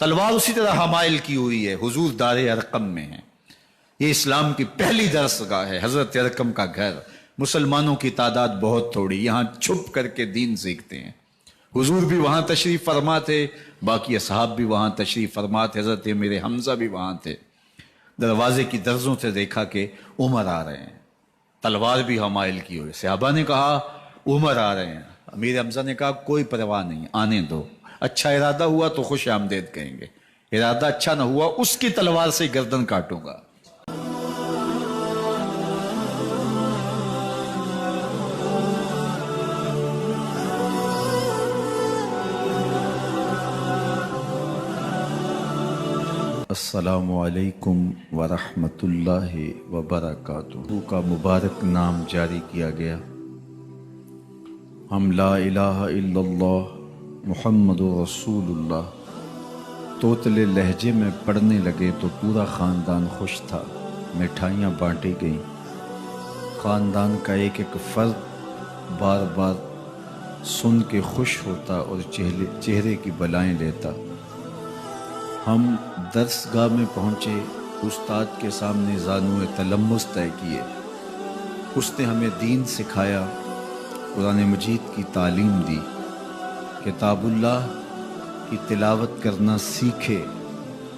تلوار اسی طرح حمائل کی ہوئی ہے، حضور دار ارقم میں ہیں۔ یہ اسلام کی پہلی درسگاہ ہے، حضرت ارقم کا گھر۔ مسلمانوں کی تعداد بہت تھوڑی، یہاں چھپ کر کے دین سیکھتے ہیں۔ حضور بھی وہاں تشریف فرما تھے، باقی اصحاب بھی وہاں تشریف فرما تھے، حضرت میرے حمزہ بھی وہاں تھے۔ دروازے کی درزوں سے دیکھا کہ عمر آ رہے ہیں، تلوار بھی حمائل کی ہوئی۔ صحابہ نے کہا عمر آ رہے ہیں، امیر حمزہ نے کہا کوئی پرواہ نہیں، آنے دو، اچھا ارادہ ہوا تو خوش آمدید کہیں گے، ارادہ اچھا نہ ہوا اس کی تلوار سے گردن کاٹوں گا۔ السلام علیکم ورحمۃ اللہ وبرکاتہ کا مبارک نام جاری کیا گیا۔ ہم لا الہ الا اللہ محمد رسول اللہ توتلے لہجے میں پڑھنے لگے تو پورا خاندان خوش تھا، مٹھائیاں بانٹی گئیں۔ خاندان کا ایک ایک فرد بار بار سن کے خوش ہوتا اور چہرے کی بلائیں لیتا۔ ہم درسگاہ میں پہنچے، استاد کے سامنے زانوئے تلمس طے کیے۔ اس نے ہمیں دین سکھایا، قرآن مجید کی تعلیم دی۔ کتاب اللہ کی تلاوت کرنا سیکھے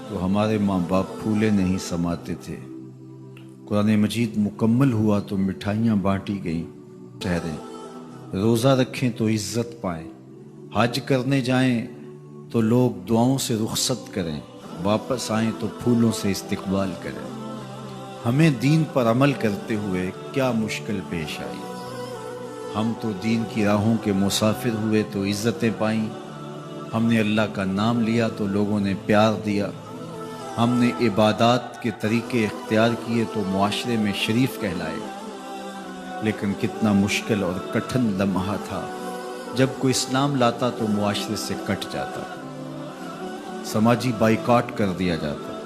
تو ہمارے ماں باپ پھولے نہیں سماتے تھے۔ قرآن مجید مکمل ہوا تو مٹھائیاں بانٹی گئیں۔ ٹھہریں، روزہ رکھیں تو عزت پائیں، حج کرنے جائیں تو لوگ دعاؤں سے رخصت کریں، واپس آئیں تو پھولوں سے استقبال کریں۔ ہمیں دین پر عمل کرتے ہوئے کیا مشکل پیش آئی؟ ہم تو دین کی راہوں کے مسافر ہوئے تو عزتیں پائیں، ہم نے اللہ کا نام لیا تو لوگوں نے پیار دیا، ہم نے عبادات کے طریقے اختیار کیے تو معاشرے میں شریف کہلائے۔ لیکن کتنا مشکل اور کٹھن لمحہ تھا جب کوئی اسلام لاتا تو معاشرے سے کٹ جاتا، سماجی بائیکاٹ کر دیا جاتا،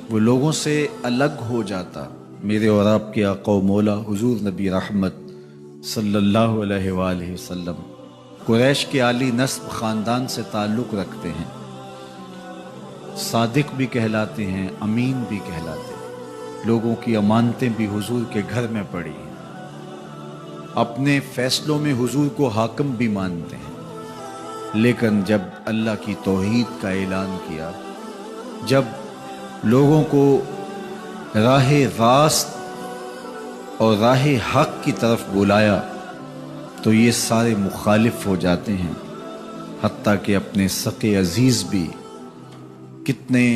وہ لوگوں سے الگ ہو جاتا۔ میرے اور آپ کے آقا و مولا حضور نبی رحمت صلی اللہ علیہ وآلہ وسلم قریش کے عالی نسب خاندان سے تعلق رکھتے ہیں، صادق بھی کہلاتے ہیں، امین بھی کہلاتے ہیں۔ لوگوں کی امانتیں بھی حضور کے گھر میں پڑی ہیں، اپنے فیصلوں میں حضور کو حاکم بھی مانتے ہیں۔ لیکن جب اللہ کی توحید کا اعلان کیا، جب لوگوں کو راہ راست اور راہ حق کی طرف بلایا تو یہ سارے مخالف ہو جاتے ہیں، حتیٰ کہ اپنے سقے عزیز بھی کتنے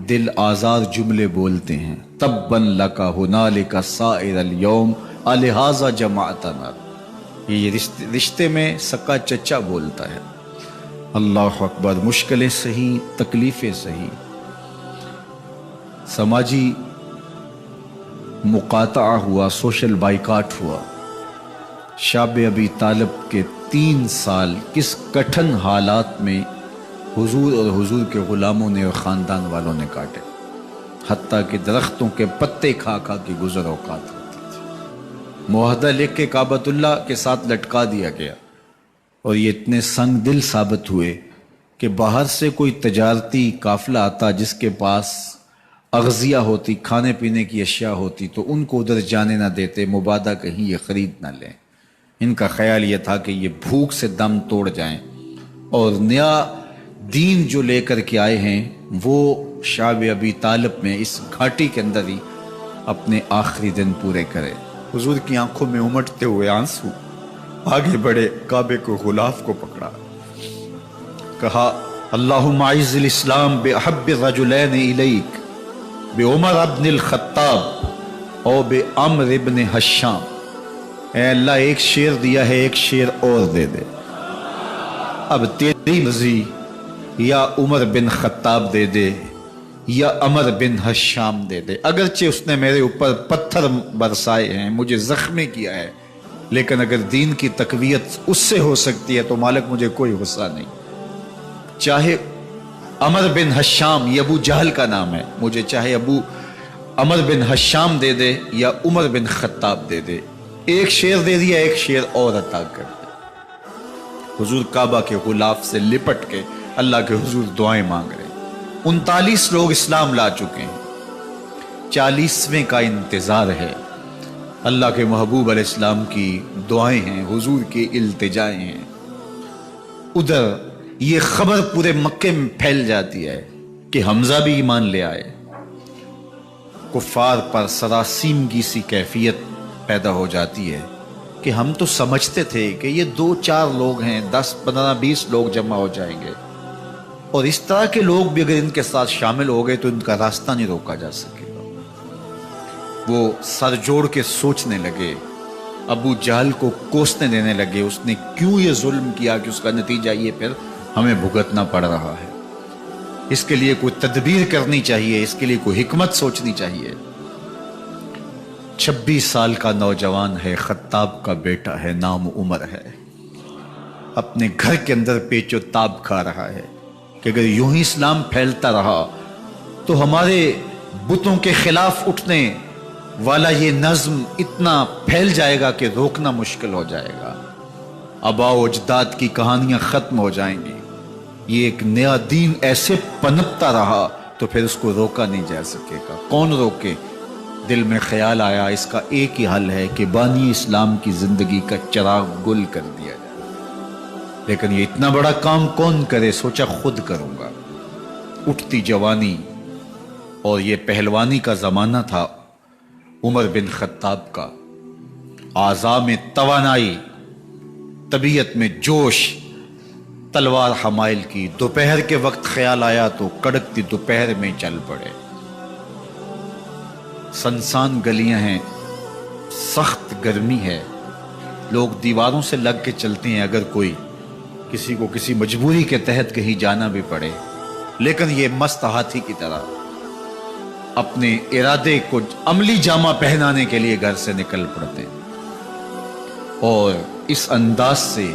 دل آزار جملے بولتے ہیں۔ تباً لک ہنالک سائر الیوم الہٰذا جمعتنا، یہ رشتے میں سکا چچا بولتا ہے۔ اللہ اکبر، مشکلیں سہی، تکلیفیں سہی، سماجی مقاطعہ ہوا، سوشل بائیکاٹ ہوا۔ شاب ابی طالب کے 3 سال کس کٹھن حالات میں حضور اور حضور کے غلاموں نے اور خاندان والوں نے کاٹے، حتیٰ کہ درختوں کے پتے کھا کھا کے گزر اوقات ہوتی تھی۔ معاہدہ لکھ کے کعبۃ اللہ کے ساتھ لٹکا دیا گیا، اور یہ اتنے سنگ دل ثابت ہوئے کہ باہر سے کوئی تجارتی قافلہ آتا جس کے پاس اغذیہ ہوتی، کھانے پینے کی اشیاء ہوتی، تو ان کو ادھر جانے نہ دیتے، مبادہ کہیں یہ خرید نہ لیں۔ ان کا خیال یہ تھا کہ یہ بھوک سے دم توڑ جائیں، اور نیا دین جو لے کر کے آئے ہیں وہ شاب ابی طالب میں اس گھاٹی کے اندر ہی اپنے آخری دن پورے کرے۔ حضور کی آنکھوں میں امٹتے ہوئے آنسو، آگے بڑھے، کعبے کو غلاف کو پکڑا، کہا اللہم اعز الاسلام باحب الرجلین الیک بعمر ابن الخطاب او بعمر ابن حشام۔ اے اللہ، ایک شیر دیا ہے، ایک شیر اور دے دے، اب تیری مرضی، یا عمر بن خطاب دے دے یا عمر بن حشام دے دے۔ اگرچہ اس نے میرے اوپر پتھر برسائے ہیں، مجھے زخمی کیا ہے، لیکن اگر دین کی تقویت اس سے ہو سکتی ہے تو مالک مجھے کوئی غصہ نہیں۔ چاہے عمر بن حشام، یہ ابو جہل کا نام ہے، مجھے چاہے ابو عمر بن حشام دے دے یا عمر بن خطاب دے دے، ایک شیر دے دیا، ایک شیر اور عطا کر دے۔ حضور کعبہ کے غلاف سے لپٹ کے اللہ کے حضور دعائیں مانگ رہے ہیں۔ 39 لوگ اسلام لا چکے ہیں، 40ویں کا انتظار ہے۔ اللہ کے محبوب علیہ السلام کی دعائیں ہیں، حضور کی التجائیں ہیں۔ ادھر یہ خبر پورے مکے میں پھیل جاتی ہے کہ حمزہ بھی ایمان لے آئے۔ کفار پر سراسیمگی سی کیفیت پیدا ہو جاتی ہے کہ ہم تو سمجھتے تھے کہ یہ 2-4 لوگ ہیں، 10 15 20 لوگ جمع ہو جائیں گے، اور اس طرح کے لوگ بھی اگر ان کے ساتھ شامل ہو گئے تو ان کا راستہ نہیں روکا جا سکے گا۔ وہ سر جوڑ کے سوچنے لگے، ابو جہل کو کوسنے دینے لگے، اس نے کیوں یہ ظلم کیا کہ اس کا نتیجہ یہ پھر ہمیں بھگتنا پڑ رہا ہے، اس کے لیے کوئی تدبیر کرنی چاہیے، اس کے لیے کوئی حکمت سوچنی چاہیے۔ 26 سال کا نوجوان ہے، خطاب کا بیٹا ہے، نام عمر ہے، اپنے گھر کے اندر پیچ و تاب کھا رہا ہے کہ اگر یوں ہی اسلام پھیلتا رہا تو ہمارے بتوں کے خلاف اٹھنے والا یہ نظم اتنا پھیل جائے گا کہ روکنا مشکل ہو جائے گا، آباء و اجداد کی کہانیاں ختم ہو جائیں گی، یہ ایک نیا دین ایسے پنپتا رہا تو پھر اس کو روکا نہیں جا سکے گا، کون روکے؟ دل میں خیال آیا اس کا ایک ہی حل ہے کہ بانی اسلام کی زندگی کا چراغ گل کر دیا جائے، لیکن یہ اتنا بڑا کام کون کرے؟ سوچا خود کروں گا۔ اٹھتی جوانی اور یہ پہلوانی کا زمانہ تھا عمر بن خطاب کا، اعضاء میں توانائی، طبیعت میں جوش، تلوار حمائل کی۔ دوپہر کے وقت خیال آیا تو کڑکتی دوپہر میں چل پڑے۔ سنسان گلیاں ہیں، سخت گرمی ہے، لوگ دیواروں سے لگ کے چلتے ہیں اگر کوئی کسی کو کسی مجبوری کے تحت کہیں جانا بھی پڑے، لیکن یہ مست ہاتھی کی طرح اپنے ارادے کو عملی جامہ پہنانے کے لیے گھر سے نکل پڑتے، اور اس انداز سے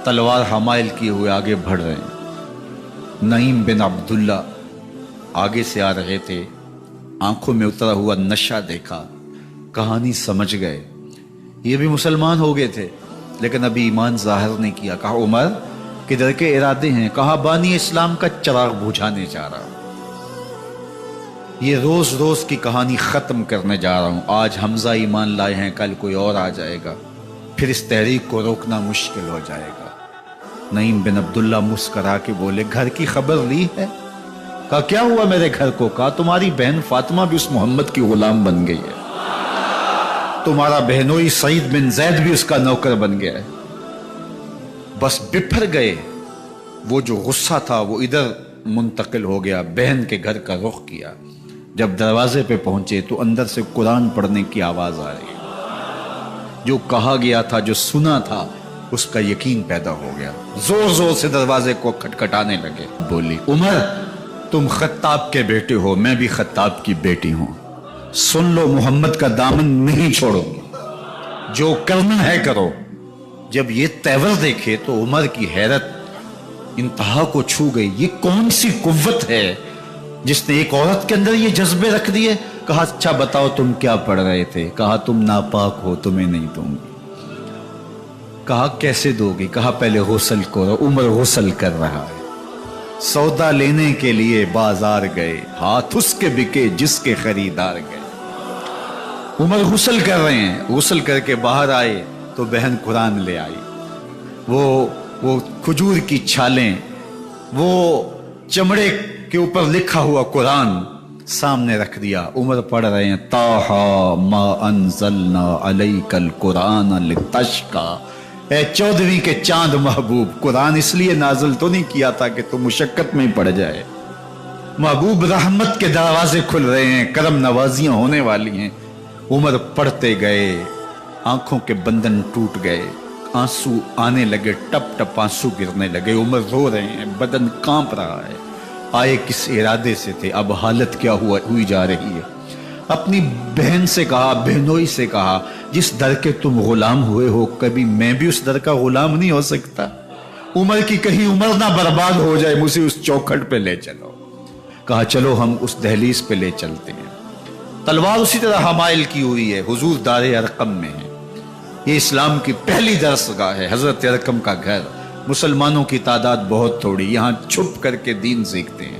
تلوار حمائل کیے ہوئے آگے بڑھ رہے ہیں۔ نعیم بن عبداللہ آگے سے آ رہے تھے، آنکھوں میں اترا ہوا نشہ دیکھا، کہانی سمجھ گئے، یہ بھی مسلمان ہو گئے تھے لیکن ابھی ایمان ظاہر نہیں کیا۔ کہا عمر کدھر کے ارادے ہیں؟ کہا بانی اسلام کا چراغ بجھانے جا رہا ہوں، یہ روز روز کی کہانی ختم کرنے جا رہا ہوں، آج حمزہ ایمان لائے ہیں، کل کوئی اور آ جائے گا، پھر اس تحریک کو روکنا مشکل ہو جائے گا۔ نعیم بن عبداللہ مسکرا کے بولے گھر کی خبر لی ہے؟ کہا کیا ہوا میرے گھر کو؟ کہا تمہاری بہن فاطمہ بھی اس محمد کی غلام بن گئی ہے، تمہارا بہنوئی سعید بن زید بھی اس کا نوکر بن گیا ہے۔ بس بپھر گئے، وہ جو غصہ تھا وہ ادھر منتقل ہو گیا، بہن کے گھر کا رخ کیا۔ جب دروازے پہ پہنچے تو اندر سے قرآن پڑھنے کی آواز آ رہی، جو کہا گیا تھا، جو سنا تھا، اس کا یقین پیدا ہو گیا۔ زور زور سے دروازے کو کھٹکھٹانے لگے، بولی عمر تم خطاب کے بیٹے ہو، میں بھی خطاب کی بیٹی ہوں، سن لو محمد کا دامن نہیں چھوڑو گے، جو کرنا ہے کرو۔ جب یہ تیور دیکھے تو عمر کی حیرت انتہا کو چھو گئی، یہ کون سی قوت ہے جس نے ایک عورت کے اندر یہ جذبے رکھ دیے؟ کہا اچھا بتاؤ تم کیا پڑھ رہے تھے؟ کہا تم ناپاک ہو، تمہیں نہیں دوں گی۔ کہا کیسے دو گی؟ کہا پہلے غسل کرو۔ عمر غسل کر رہا ہے، سودا لینے کے لیے بازار گئے، ہاتھ اس کے بکے جس کے خریدار گئے۔ عمر غسل کر رہے ہیں، غسل کر کے باہر آئے تو بہن قرآن لے آئی، وہ کھجور کی چھالیں، وہ چمڑے کے اوپر لکھا ہوا قرآن سامنے رکھ دیا۔ عمر پڑھ رہے ہیں طٰہٰ ما انزلنا علیک القرآن لتشقیٰ، اے 14ویں کے چاند محبوب، قرآن اس لیے نازل تو نہیں کیا تھا کہ تم مشقت میں پڑ جائے، محبوب رحمت کے دروازے کھل رہے ہیں، کرم نوازیاں ہونے والی ہیں۔ عمر پڑھتے گئے، آنکھوں کے بندن ٹوٹ گئے، آنسو آنے لگے، ٹپ ٹپ آنسو گرنے لگے، عمر رو رہے ہیں، بدن کانپ رہا ہے۔ آئے کس ارادے سے تھے، اب حالت کیا ہوئی جا رہی ہے۔ اپنی بہن سے کہا، بہنوئی سے کہا جس در کے تم غلام ہوئے ہو کبھی میں بھی اس در کا غلام نہیں ہو سکتا؟ عمر کی کہیں عمر نہ برباد ہو جائے، مجھے اس چوکھٹ پہ لے چلو۔ کہا چلو ہم اس دہلیز پہ لے چلتے ہیں۔ تلوار اسی طرح حمائل کی ہوئی ہے، حضور دار ارقم میں ہے، یہ اسلام کی پہلی درسگاہ ہے، حضرت ارقم کا گھر، مسلمانوں کی تعداد بہت تھوڑی، یہاں چھپ کر کے دین سیکھتے ہیں۔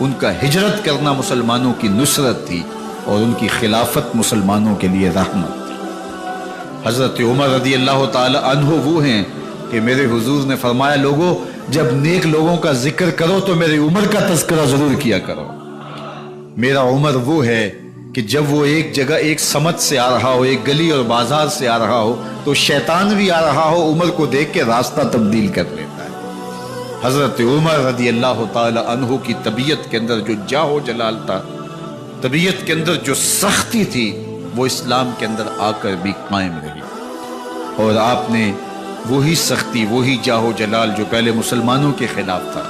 ان کا ہجرت کرنا مسلمانوں کی نصرت تھی اور ان کی خلافت مسلمانوں کے لیے رحمت تھی۔ حضرت عمر رضی اللہ تعالی عنہ وہ ہیں کہ میرے حضور نے فرمایا، لوگوں جب نیک لوگوں کا ذکر کرو تو میرے عمر کا تذکرہ ضرور کیا کرو۔ میرا عمر وہ ہے کہ جب وہ ایک جگہ ایک سمت سے آ رہا ہو، ایک گلی اور بازار سے آ رہا ہو تو شیطان بھی آ رہا ہو، عمر کو دیکھ کے راستہ تبدیل کر لیتا ہے۔ حضرت عمر رضی اللہ تعالی عنہ کی طبیعت کے اندر جو جاہ و جلال تھا، طبیعت کے اندر جو سختی تھی، وہ اسلام کے اندر آ کر بھی قائم رہی، اور آپ نے وہی سختی، وہی جاہ و جلال جو پہلے مسلمانوں کے خلاف تھا،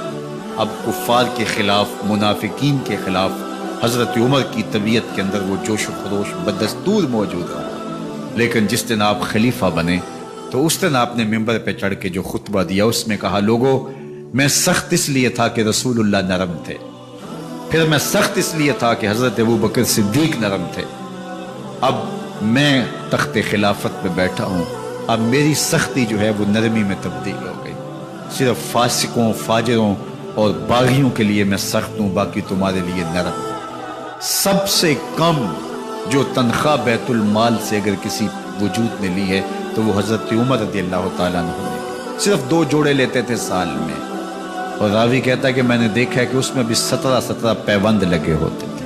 اب کفار کے خلاف، منافقین کے خلاف حضرت عمر کی طبیعت کے اندر وہ جوش و خروش بدستور موجود رہا۔ لیکن جس دن آپ خلیفہ بنے تو اس دن آپ نے ممبر پہ چڑھ کے جو خطبہ دیا، اس میں کہا، لوگوں میں سخت اس لیے تھا کہ رسول اللہ نرم تھے، پھر میں سخت اس لیے تھا کہ حضرت ابوبکر صدیق نرم تھے، اب میں تخت خلافت پہ بیٹھا ہوں، اب میری سختی جو ہے وہ نرمی میں تبدیل ہو گئی، صرف فاسقوں، فاجروں اور باغیوں کے لیے میں سخت ہوں، باقی تمہارے لیے نرم ہوں۔ سب سے کم جو تنخواہ بیت المال سے اگر کسی وجود نے لی ہے تو وہ حضرت عمر رضی اللہ تعالیٰ عنہ نے لی، صرف 2 جوڑے لیتے تھے سال میں، اور راوی کہتا ہے کہ میں نے دیکھا ہے کہ اس میں بھی 17 پیوند لگے ہوتے تھے۔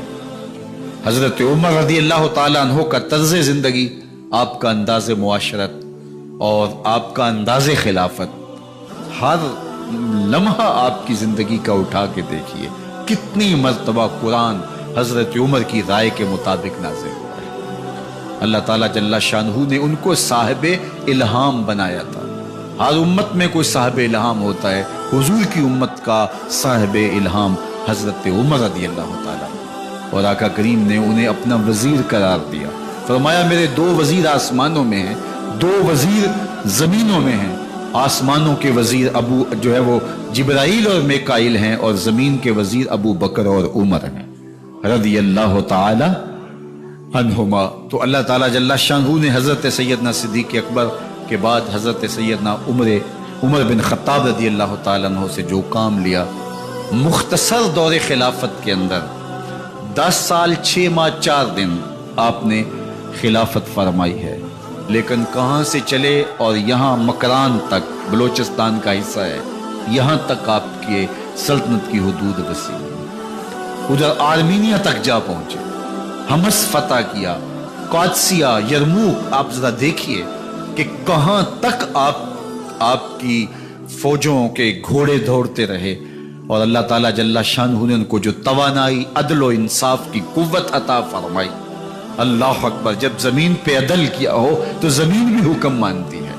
حضرت عمر رضی اللہ تعالیٰ عنہ کا طرز زندگی، آپ کا انداز معاشرت اور آپ کا انداز خلافت، ہر لمحہ آپ کی زندگی کا اٹھا کے دیکھیے، کتنی مرتبہ قرآن حضرت عمر کی رائے کے مطابق نازل ہوا ہے۔ اللہ تعالیٰ جل شانہ نے ان کو صاحب الہام بنایا تھا۔ ہر امت میں کوئی صاحب الہام ہوتا ہے، حضور کی امت کا صاحب الہام حضرت عمر رضی اللہ تعالیٰ، اور آقا کریم نے انہیں اپنا وزیر قرار دیا، فرمایا میرے 2 وزیر آسمانوں میں ہیں، 2 وزیر زمینوں میں ہیں، آسمانوں کے وزیر ابو جو ہے وہ جبرائیل اور میکائیل ہیں، اور زمین کے وزیر ابو بکر اور عمر ہیں رضی اللہ تعالی عنہما۔ تو اللہ تعالیٰ جل شانہ نے حضرت سیدنا صدیق اکبر کے بعد حضرت سیدنا عمر بن خطاب رضی اللہ تعالیٰ عنہ سے جو کام لیا، مختصر دور خلافت کے اندر 10 سال 6 ماہ 4 دن آپ نے خلافت فرمائی ہے، لیکن کہاں سے چلے اور یہاں مکران تک، بلوچستان کا حصہ ہے، یہاں تک آپ کے سلطنت کی حدود وسیع، ادھر آرمینیا تک جا پہنچے، حمص فتح کیا، قادسیہ، یرموک، آپ ذرا دیکھیے کہ کہاں تک آپ کی فوجوں کے گھوڑے دوڑتے رہے، اور اللہ تعالیٰ جل شانہ نے ان کو جو توانائی، عدل و انصاف کی قوت عطا فرمائی۔ اللہ اکبر، جب زمین پہ عدل کیا ہو تو زمین بھی حکم مانتی ہے،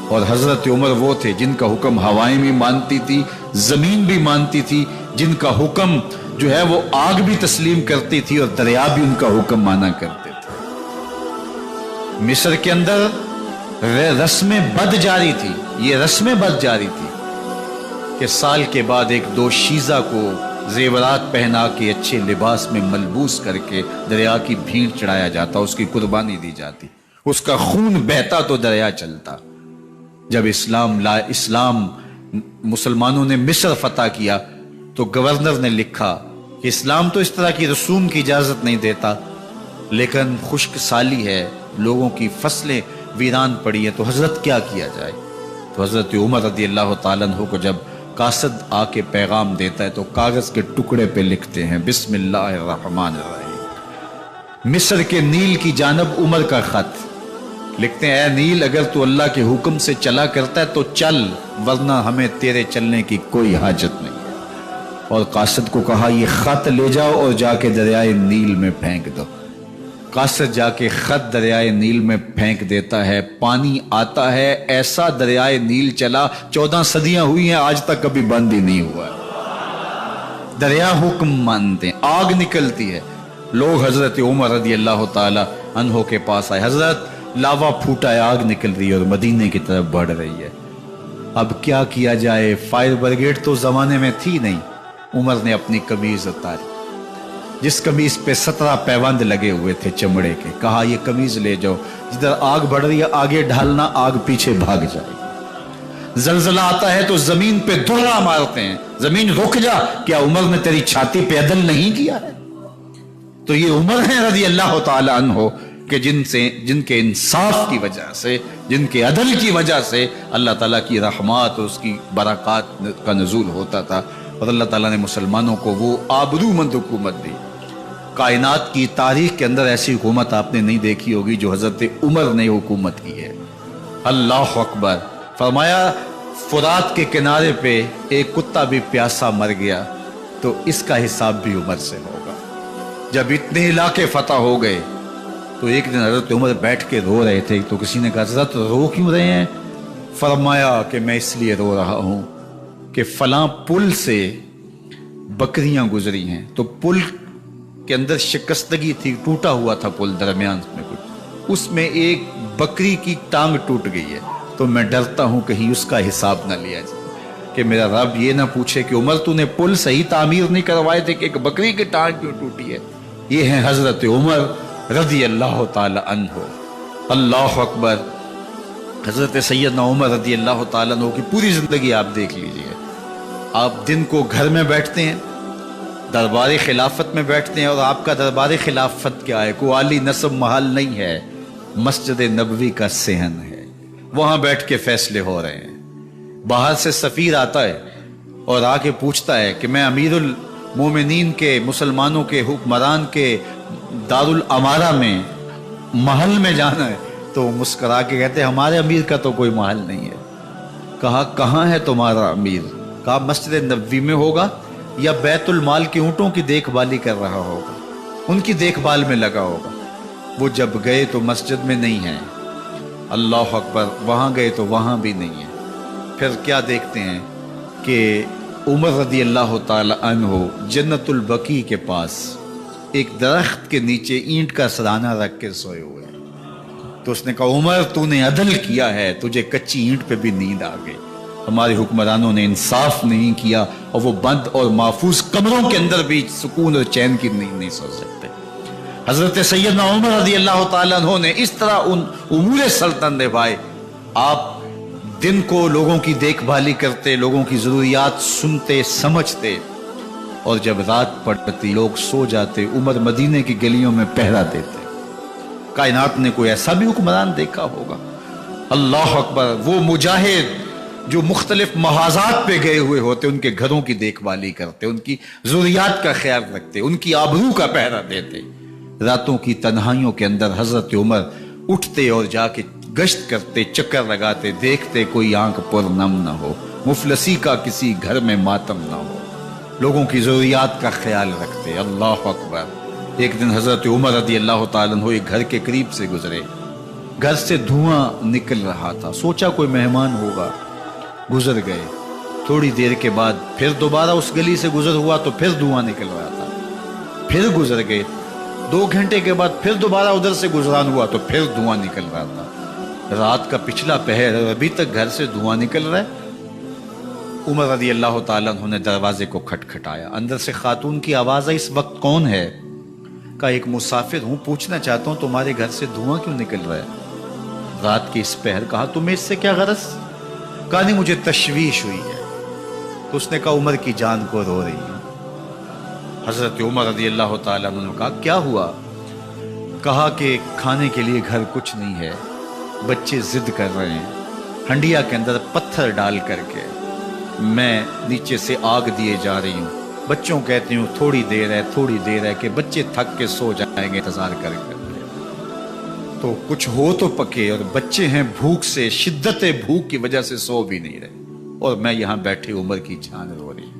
اور حضرت عمر وہ تھے جن کا حکم ہوائیں بھی مانتی تھی، زمین بھی مانتی تھی، جن کا حکم جو ہے وہ آگ بھی تسلیم کرتی تھی اور دریا بھی ان کا حکم مانا کرتے تھے۔ مصر کے اندر رسم بد جاری تھی، یہ رسم بد جاری تھی کہ سال کے بعد 1-2 شیزہ کو زیورات پہنا کے اچھے لباس میں ملبوس کر کے دریا کی بھیڑ چڑھایا جاتا، اس کی قربانی دی جاتی، اس کا خون بہتا تو دریا چلتا۔ جب اسلام مسلمانوں نے مصر فتح کیا تو گورنر نے لکھا کہ اسلام تو اس طرح کی رسوم کی اجازت نہیں دیتا، لیکن خشک سالی ہے، لوگوں کی فصلیں ویران پڑی ہیں، تو حضرت کیا کیا جائے؟ تو حضرت عمر رضی اللہ تعالیٰ عنہ کو جب قاصد آ کے پیغام دیتا ہے تو کاغذ کے ٹکڑے پہ لکھتے ہیں، بسم اللہ الرحمن الرحیم، مصر کے نیل کی جانب عمر کا خط، لکھتے ہیں اے نیل اگر تو اللہ کے حکم سے چلا کرتا ہے تو چل، ورنہ ہمیں تیرے چلنے کی کوئی حاجت نہیں ہے۔ اور قاصد کو کہا یہ خط لے جاؤ اور جا کے دریائے نیل میں پھینک دو۔ قاصد جا کے خط دریائے نیل میں پھینک دیتا ہے، پانی آتا ہے، ایسا دریائے نیل چلا 14 صدیاں ہوئی ہیں آج تک کبھی بند ہی نہیں ہوا ہے۔ دریا حکم مانتے ہیں، آگ نکلتی ہے، لوگ حضرت عمر رضی اللہ تعالی عنہ کے پاس آئے، حضرت لاوا پھوٹا ہے، آگ نکل رہی ہے اور مدینے کی طرف بڑھ رہی ہے، اب کیا کیا جائے؟ فائر بریگیڈ تو زمانے میں تھی نہیں۔ عمر نے اپنی قمیض اتاری، جس قمیض پہ 17 پیوند لگے ہوئے تھے چمڑے کے، کہا یہ قمیض لے جاؤ، جدھر آگ بڑھ رہی ہے آگے ڈھالنا، آگ پیچھے بھاگ جائے۔ زلزلہ آتا ہے تو زمین پہ دہرا مارتے ہیں، زمین رک جا، کیا عمر نے تیری چھاتی پہ عدل نہیں کیا ہے؟ تو یہ عمر ہے رضی اللہ تعالی عنہ کہ جن کے انصاف کی وجہ سے، جن کے عدل کی وجہ سے اللہ تعالیٰ کی رحمات اور اس کی برکات کا نزول ہوتا تھا، اور اللہ تعالیٰ نے مسلمانوں کو وہ آبرومند حکومت دی۔ کائنات کی تاریخ کے اندر ایسی حکومت آپ نے نہیں دیکھی ہوگی جو حضرت عمر نے حکومت کی ہے۔ اللہ اکبر۔ فرمایا فرات کے کنارے پہ ایک کتا بھی پیاسا مر گیا تو اس کا حساب بھی عمر سے ہوگا۔ جب اتنے علاقے فتح ہو گئے تو ایک دن حضرت عمر بیٹھ کے رو رہے تھے، تو کسی نے کہا حضرت رو کیوں رہے ہیں؟ فرمایا کہ میں اس لیے رو رہا ہوں کہ فلاں پل سے بکریاں گزری ہیں، تو پل کے اندر شکستگی تھی، ٹوٹا ہوا تھا پل درمیان میں کچھ، اس میں ایک بکری کی ٹانگ ٹوٹ گئی ہے، تو میں ڈرتا ہوں کہیں اس کا حساب نہ لیا جائے، کہ میرا رب یہ نہ پوچھے کہ عمر تو نے پل صحیح تعمیر نہیں کروائے تھے کہ ایک بکری کی ٹانگ کیوں ٹوٹی ہے۔ یہ ہیں حضرت عمر رضی اللہ تعالی عنہ۔ اللہ اکبر۔ حضرت سیدنا عمر رضی اللہ تعالیٰ عنہ کی پوری زندگی آپ دیکھ لیجئے۔ آپ دن کو گھر میں بیٹھتے ہیں، دربار خلافت میں بیٹھتے ہیں، اور آپ کا دربار خلافت کیا ہے؟ کوئی عالی نصب محل نہیں ہے، مسجد نبوی کا صحن ہے، وہاں بیٹھ کے فیصلے ہو رہے ہیں۔ باہر سے سفیر آتا ہے اور آ کے پوچھتا ہے کہ میں امیر المومنین کے، مسلمانوں کے حکمران کے دارالامارہ میں محل میں جانا ہے، تو وہ مسکرا کے کہتے ہیں ہمارے امیر کا تو کوئی محل نہیں ہے۔ کہا کہاں ہے تمہارا امیر؟ کہا مسجد نبوی میں ہوگا یا بیت المال کے اونٹوں کی دیکھ بھالی کر رہا ہوگا، ان کی دیکھ بھال میں لگا ہوگا۔ وہ جب گئے تو مسجد میں نہیں ہے، اللہ اکبر، وہاں گئے تو وہاں بھی نہیں ہے۔ پھر کیا دیکھتے ہیں کہ عمر رضی اللہ تعالی عنہ جنت البقیع کے پاس ایک درخت کے نیچے اینٹ کا سرانہ رکھ کے سوئے ہوئے ہیں۔ تو اس نے کہا عمر تو نے عدل کیا ہے، تجھے کچی اینٹ پہ بھی نیند آ گئی، ہمارے حکمرانوں نے انصاف نہیں کیا، اور وہ بند اور محفوظ کمروں کے اندر بھی سکون اور چین کی نیند نہیں سو سکتے۔ حضرت سیدنا عمر رضی اللہ تعالیٰ عنہ نے اس طرح ان امور سلطنت نبھائے۔ آپ دن کو لوگوں کی دیکھ بھالی کرتے، لوگوں کی ضروریات سنتے سمجھتے، اور جب رات پڑتی لوگ سو جاتے، عمر مدینے کی گلیوں میں پہرا دیتے۔ کائنات نے کوئی ایسا بھی حکمران دیکھا ہوگا؟ اللہ اکبر۔ وہ مجاہد جو مختلف محاذات پہ گئے ہوئے ہوتے، ان کے گھروں کی دیکھ بھالی کرتے، ان کی ضروریات کا خیال رکھتے، ان کی آبرو کا پہرا دیتے۔ راتوں کی تنہائیوں کے اندر حضرت عمر اٹھتے اور جا کے گشت کرتے، چکر لگاتے، دیکھتے کوئی آنکھ پر نم نہ ہو، مفلسی کا کسی گھر میں ماتم نہ ہو، لوگوں کی ضروریات کا خیال رکھتے۔ اللہ اکبر۔ ایک دن حضرت عمر رضی اللہ تعالیٰ عنہ ایک گھر کے قریب سے گزرے، گھر سے دھواں نکل رہا تھا، سوچا کوئی مہمان ہوگا، گزر گئے۔ تھوڑی دیر کے بعد پھر دوبارہ اس گلی سے گزر ہوا تو پھر دھواں نکل رہا تھا، پھر گزر گئے۔ 2 گھنٹے کے بعد پھر دوبارہ ادھر سے گزران ہوا تو پھر دھواں نکل رہا تھا۔ رات کا پچھلا پہر ابھی تک گھر سے دھواں نکل رہا ہے۔ عمر رضی اللہ تعالیٰ عنہ نے دروازے کو کھٹکھٹایا، اندر سے خاتون کی آواز آئی، اس وقت کون ہے؟ کہا ایک مسافر ہوں، پوچھنا چاہتا ہوں تمہارے گھر سے دھواں کیوں نکل رہا ہے رات کی اس پہر؟ کہا تمہیں اس سے کیا غرض؟ کہا نہیں مجھے تشویش ہوئی ہے۔ تو اس نے کہا عمر کی جان کو رو رہی ہے۔ حضرت عمر رضی اللہ تعالیٰ عنہ نے کہا کیا ہوا؟ کہا کہ کھانے کے لیے گھر کچھ نہیں ہے، بچے ضد کر رہے ہیں، ہنڈیا کے اندر پتھر ڈال کر کے میں نیچے سے آگ دیے جا رہی ہوں، بچوں کہتی ہوں تھوڑی دیر ہے تھوڑی دیر ہے، کہ بچے تھک کے سو جائیں گے انتظار کر کے، تو کچھ ہو تو پکے، اور بچے ہیں بھوک سے، شدت بھوک کی وجہ سے سو بھی نہیں رہے، اور میں یہاں بیٹھے عمر کی جان رو رہی۔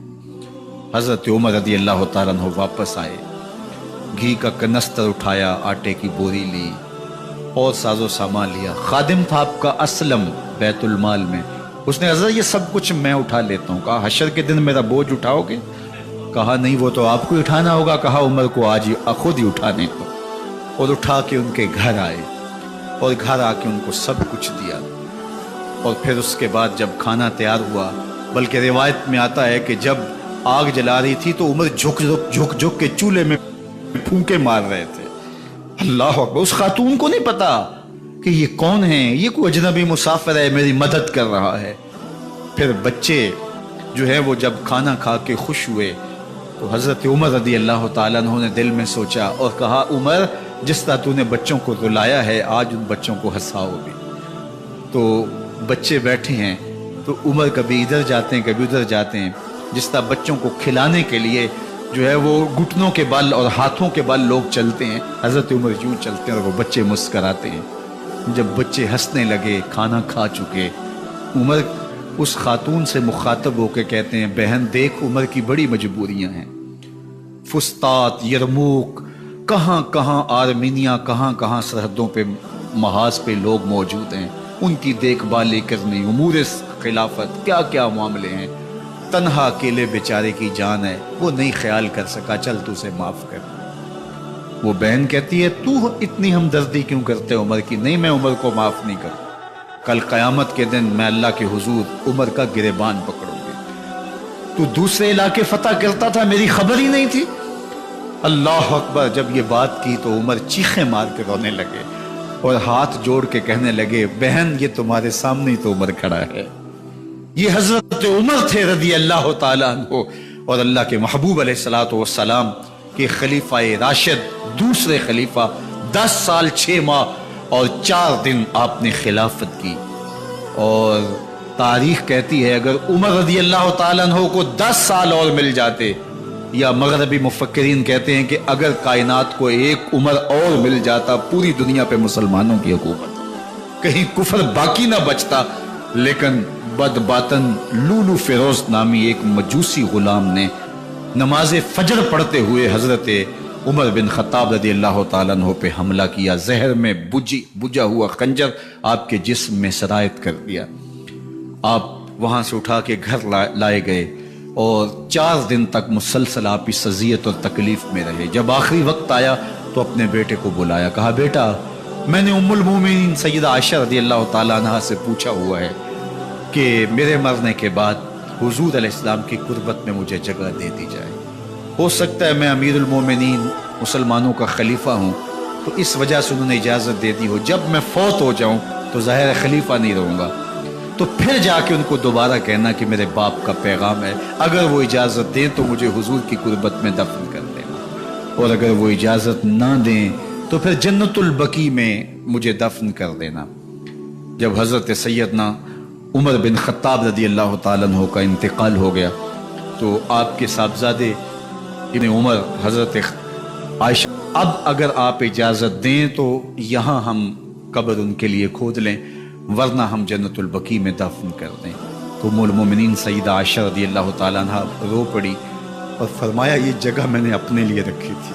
حضرت عمر رضی اللہ تعالیٰ عنہ واپس آئے، گھی کا کنستر اٹھایا، آٹے کی بوری لی اور ساز و سامان لیا۔ خادم تھا آپ کا اسلم بیت المال میں، اس نے حضرت یہ سب کچھ میں اٹھا لیتا ہوں۔ کہا حشر کے دن میرا بوجھ اٹھاؤ گے؟ کہا نہیں وہ تو آپ کو اٹھانا ہوگا۔ کہا عمر کو آج خود ہی اٹھانے دو، اور اٹھا کے ان کے گھر آئے، اور گھر آ کے ان کو سب کچھ دیا۔ اور پھر اس کے بعد جب کھانا تیار ہوا، بلکہ روایت میں آتا ہے کہ جب آگ جلا رہی تھی تو عمر جھک کے چولہے میں پھونکے مار رہے تھے۔ اللہ اکبر۔ اس خاتون کو نہیں پتا کہ یہ کون ہے، یہ کوئی اجنبی مسافر ہے، میری مدد کر رہا ہے۔ پھر بچے جو ہے وہ جب کھانا کھا کے خوش ہوئے تو حضرت عمر رضی اللہ تعالیٰ عنہ نے دل میں سوچا اور کہا عمر جس طرح تو نے بچوں کو رلایا ہے آج ان بچوں کو ہنساؤ بھی۔ تو بچے بیٹھے ہیں تو عمر کبھی ادھر جاتے ہیں کبھی ادھر جاتے ہیں، جس طرح بچوں کو کھلانے کے لیے جو ہے وہ گھٹنوں کے بل اور ہاتھوں کے بل لوگ چلتے ہیں، حضرت عمر یوں چلتے ہیں اور وہ بچے مسکراتے ہیں۔ جب بچے ہنسنے لگے کھانا کھا چکے، عمر اس خاتون سے مخاطب ہو کے کہتے ہیں بہن دیکھ عمر کی بڑی مجبوریاں ہیں، فسطاط، یرموک، کہاں کہاں آرمینیا، کہاں کہاں سرحدوں پہ محاذ پہ لوگ موجود ہیں، ان کی دیکھ بھالی کرنی، امور خلافت، کیا کیا معاملے ہیں، تنہا اکیلے بیچارے کی جان ہے وہ نہیں خیال کر سکا، چل تو اسے معاف کر۔ وہ بہن کہتی ہے تو اتنی ہمدردی کیوں کرتے عمر کی؟ نہیں میں عمر کو معاف نہیں کروں، کل قیامت کے دن میں اللہ کے حضور عمر کا گریبان پکڑوں گی۔ تو دوسرے علاقے فتح کرتا تھا میری خبر ہی نہیں تھی؟ اللہ اکبر۔ جب یہ بات کی تو عمر چیخیں مار کے رونے لگے اور ہاتھ جوڑ کے کہنے لگے بہن یہ تمہارے سامنے ہی تو عمر کھڑا ہے، یہ حضرت عمر تھے رضی اللہ تعالیٰ عنہ اور اللہ کے محبوب علیہ الصلوۃ والسلام کے خلیفہ راشد، دوسرے خلیفہ، 10 سال 6 ماہ اور 4 دن آپ نے خلافت کی۔ اور تاریخ کہتی ہے اگر عمر رضی اللہ تعالیٰ عنہ کو 10 سال اور مل جاتے، یا مغربی مفکرین کہتے ہیں کہ اگر کائنات کو ایک عمر اور مل جاتا پوری دنیا پہ مسلمانوں کی حکومت، کہیں کفر باقی نہ بچتا۔ لیکن بد باطن لولو فیروز نامی ایک مجوسی غلام نے نماز فجر پڑھتے ہوئے حضرت عمر بن خطاب رضی اللہ تعالیٰ عنہ پہ حملہ کیا، زہر میں بجھا ہوا خنجر آپ کے جسم میں سرایت کر دیا۔ آپ وہاں سے اٹھا کے گھر لائے گئے اور 4 دن تک مسلسل آپ اس اذیت اور تکلیف میں رہے۔ جب آخری وقت آیا تو اپنے بیٹے کو بلایا، کہا بیٹا میں نے ام المومنین سیدہ عائشہ رضی اللہ تعالیٰ عنہ سے پوچھا ہوا ہے کہ میرے مرنے کے بعد حضور علیہ السلام کی قربت میں مجھے جگہ دے دی جائے، ہو سکتا ہے میں امیر المومنین مسلمانوں کا خلیفہ ہوں تو اس وجہ سے انہوں نے اجازت دے دی ہو، جب میں فوت ہو جاؤں تو ظاہر خلیفہ نہیں رہوں گا، تو پھر جا کے ان کو دوبارہ کہنا کہ میرے باپ کا پیغام ہے، اگر وہ اجازت دیں تو مجھے حضور کی قربت میں دفن کر دینا، اور اگر وہ اجازت نہ دیں تو پھر جنت البقیع میں مجھے دفن کر دینا۔ جب حضرت سیدنا عمر بن خطاب رضی اللہ تعالیٰ عنہ کا انتقال ہو گیا تو آپ کے صاحبزادے ابن عمر حضرت عائشہ، اب اگر آپ اجازت دیں تو یہاں ہم قبر ان کے لیے کھود لیں ورنہ ہم جنت البقیع میں دفن کر دیں۔ تو ام المومنین سیدہ عائشہ رضی اللہ تعالیٰ عنہ رو پڑی اور فرمایا یہ جگہ میں نے اپنے لیے رکھی تھی،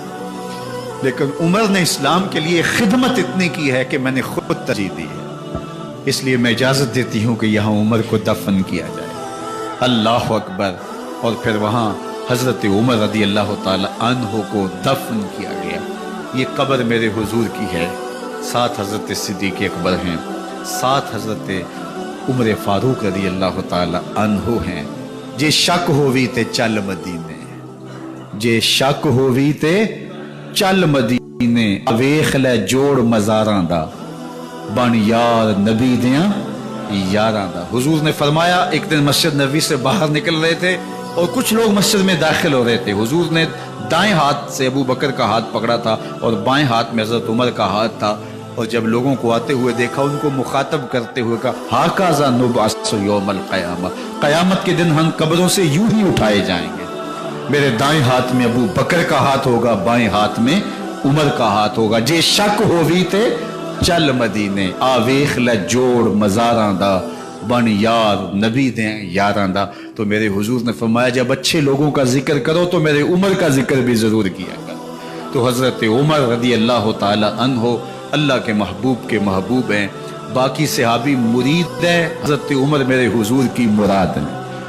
لیکن عمر نے اسلام کے لیے خدمت اتنی کی ہے کہ میں نے خود ترجیح دی ہے، اس لیے میں اجازت دیتی ہوں کہ یہاں عمر کو دفن کیا جائے۔ اللہ اکبر۔ اور پھر وہاں حضرت عمر رضی اللہ تعالی عنہ کو دفن کیا گیا۔ یہ قبر میرے حضور کی ہے، ساتھ حضرت صدیق اکبر ہیں، ساتھ حضرت عمر فاروق رضی اللہ تعالی عنہ ہیں۔ جے شک ہووی تے چل مدینے، جے شک ہووی تے چل مدینے، ویخ لے جوڑ مزاراں دا، بن یار نبی دیاں یاراں دا۔ حضور نے فرمایا ایک دن مسجد نبوی سے باہر نکل رہے تھے اور کچھ لوگ مسجد میں داخل ہو رہے تھے، حضور نے دائیں ہاتھ سے ابو بکر کا ہاتھ پکڑا تھا اور بائیں ہاتھ میں حضرت عمر کا ہاتھ تھا، اور جب لوگوں کو آتے ہوئے دیکھا ان کو مخاطب کرتے ہوئے کہا ہاکذا نبعث یوم القیامہ، قیامت کے دن ہم قبروں سے یوں ہی اٹھائے جائیں گے، میرے دائیں ہاتھ میں ابو بکر کا ہاتھ ہوگا، بائیں ہاتھ میں عمر کا ہاتھ ہوگا۔ جے شک ہووی تے چل مدینے، آ ویخ لے جوڑ مزاراں دا، بن یار نبی دیں یاراں دا۔ تو میرے حضور نے فرمایا جب اچھے لوگوں کا ذکر کرو تو میرے عمر کا ذکر بھی ضرور کیا کرو۔ تو حضرت عمر رضی اللہ تعالی عنہ اللہ کے محبوب کے محبوب ہیں، باقی صحابی مرید ہیں، حضرت عمر میرے حضور کی مراد ہیں،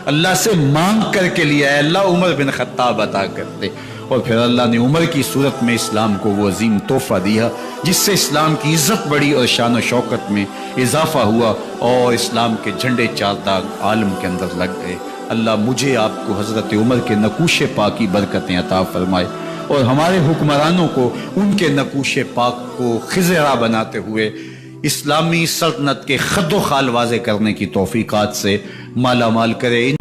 اللہ سے مانگ کر کے لیا ہے اللہ عمر بن خطاب عطا کرتے، اور پھر اللہ نے عمر کی صورت میں اسلام کو وہ عظیم تحفہ دیا جس سے اسلام کی عزت بڑھی اور شان و شوکت میں اضافہ ہوا اور اسلام کے جھنڈے چار داغ عالم کے اندر لگ گئے۔ اللہ مجھے آپ کو حضرت عمر کے نقوش پاک کی برکتیں عطا فرمائے اور ہمارے حکمرانوں کو ان کے نقوش پاک کو خزرہ بناتے ہوئے اسلامی سلطنت کے خد و خال واضح کرنے کی توفیقات سے مالا مال کرے.